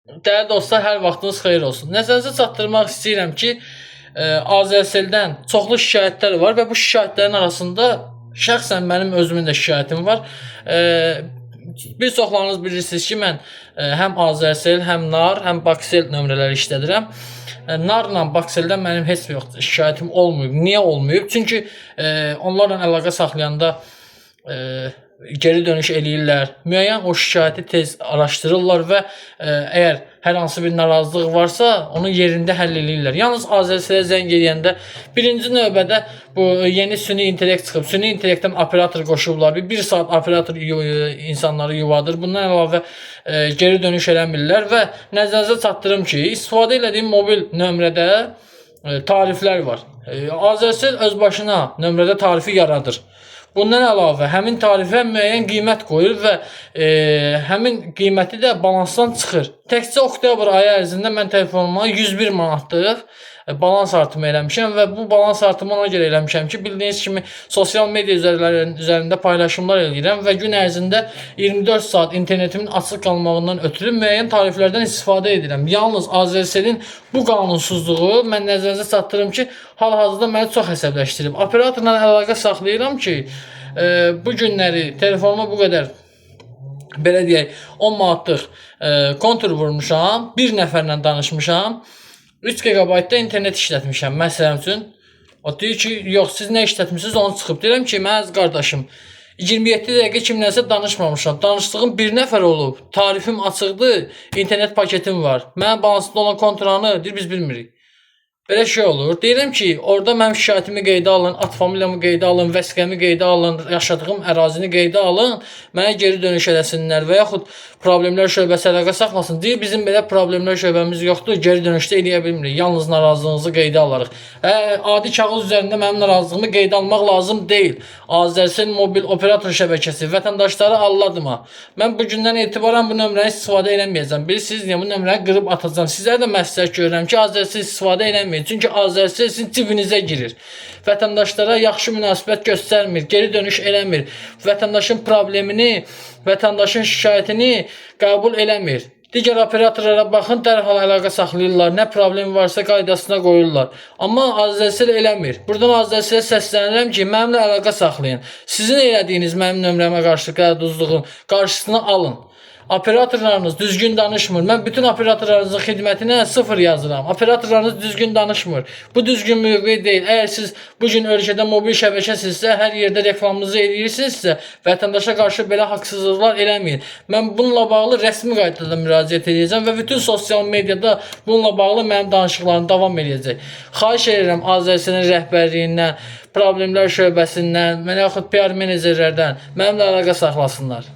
Değerli dostlar, hər vaxtınız xeyir olsun. Nəzərinizə çatdırmaq istəyirəm ki, Azərseldən çoxlu şikayətlər var və bu şikayətlərin arasında şəxsən mənim özümün də şikayətim var. Bir çoxlarınız bilirsiniz ki, mən həm Azərsel, həm NAR, həm Baksel nömrələri işlədirəm. NAR-la Bakseldən mənim heç bir şikayətim olmayıb. Niyə olmayıb? Çünki onlarla əlaqə saxlayanda geri dönüş eləyirlər. Müəyyən o şikayəti tez araşdırırlar və əgər hər hansı bir narazılıq varsa, onu yerində həll eləyirlər. Yalnız Azərselə zəng eləyəndə birinci növbədə bu yeni süni intellekt çıxıb. Süni intellektdən operator qoşublar. Bir saat operator insanları yuvadır. Bundan əlavə geri dönüş eləmirlər və nəzərinizə çatdırım ki, istifadə etdiyim mobil nömrədə tariflər var. Azərsel öz başına nömrədə tarifi yaradır. Bundan əlavə həmin tarifə müəyyən qiymət qoyur və həmin qiyməti də balansdan çıxır. Təkcə oktyabr ayı ərzində mən telefonuma 101 manatlıq balans artımı eləmişəm və bu balans artımı ona görə eləmişəm ki, bildiyiniz kimi sosial media üzərində paylaşımlar eləyirəm və gün ərzində 24 saat internetimin açıq qalmağından ötürü müəyyən tariflərdən istifadə edirəm. Yalnız Azərselin bu qanunsuzluğu mən nəzərinizə çatdırım ki, hal-hazırda məni çox əsəbləşdirib. Operatorla əlaqə saxlayıram ki, bu günləri telefonuma bu qədər belə deyək 10 manatlıq kontur vurmuşam, bir nəfərlə danışmışam. 3 GB-da internet işlətmişəm məsələn üçün. O deyir ki, yox siz nə işlətmisiniz onu çıxıb. Deyirəm ki, mən əziz qardaşım 27 dəqiqə kimlənsə danışmamışam. Danışdığım bir nəfər olub. Tarifim açıqdır, internet paketim var. Mənim balansında olan konturanı deyir biz bilmirik. Belə şey olur. Deyirəm ki, orada mənim şikayətimi qeydə alın, ad familiyamı qeydə alın, vəsiqəmi qeydə alın, yaşadığım ərazini qeydə alın, mənə geri dönüş eləsinlər və yaxud problemlər şöbəsi əlaqə saxlasın. Deyir, bizim belə problemlər şöbəmiz yoxdur, geri dönüşdə eləyə bilmirik. Yalnız narazılığınızı qeydə alarıq. Adi kağız üzərində mənim narazılığımı qeydə almaq lazım deyil. Azərsel mobil operator şəbəkəsi vətəndaşları alladıma. Mən bu gündən etibarən bu nömrəni istifadə eləməyəcəm. Bilirsiniz niyə bu nömrəni qırıb atacağam. Sizlərə də məsləhət görürəm ki, Azərsel istifadə eləməyin. Çünki Azərsel sizin cibinizə girir. Vətəndaşlara yaxşı münasibət göstərmir, geri dönüş eləmir. Vətəndaşın problemini, vətəndaşın şikayətini qəbul eləmir. Digər operatorlara baxın, dərhal əlaqə saxlayırlar. Nə problem varsa qaydasına qoyurlar. Amma Azərsel eləmir. Buradan Azərselə səslənirəm ki, mənimlə əlaqə saxlayın. Sizin elədiyiniz mənim nömrəmə qarşı qəduzluğun qarşısını alın. Operatorlarınız düzgün danışmır. Mən bütün operatorlarınızın xidmətinə 0 yazıram. Operatorlarınız düzgün danışmır. Bu düzgün mövqe deyil. Əgər siz bu gün ölkədə mobil şəbəkəsinizsə, hər yerdə reklamınızı eləyirsinizsə, vətəndaşa qarşı belə haqsızlıqlar eləməyin. Mən bununla bağlı rəsmi qaydada müraciət edəcəm və bütün sosial mediada bununla bağlı mənim danışıqlarım davam edəcək. Xahiş edirəm Azərselin rəhbərliyindən, problemlər şöbəsindən, yaxud PR menecerlərdən mənimlə əlaqə saxlasınlar.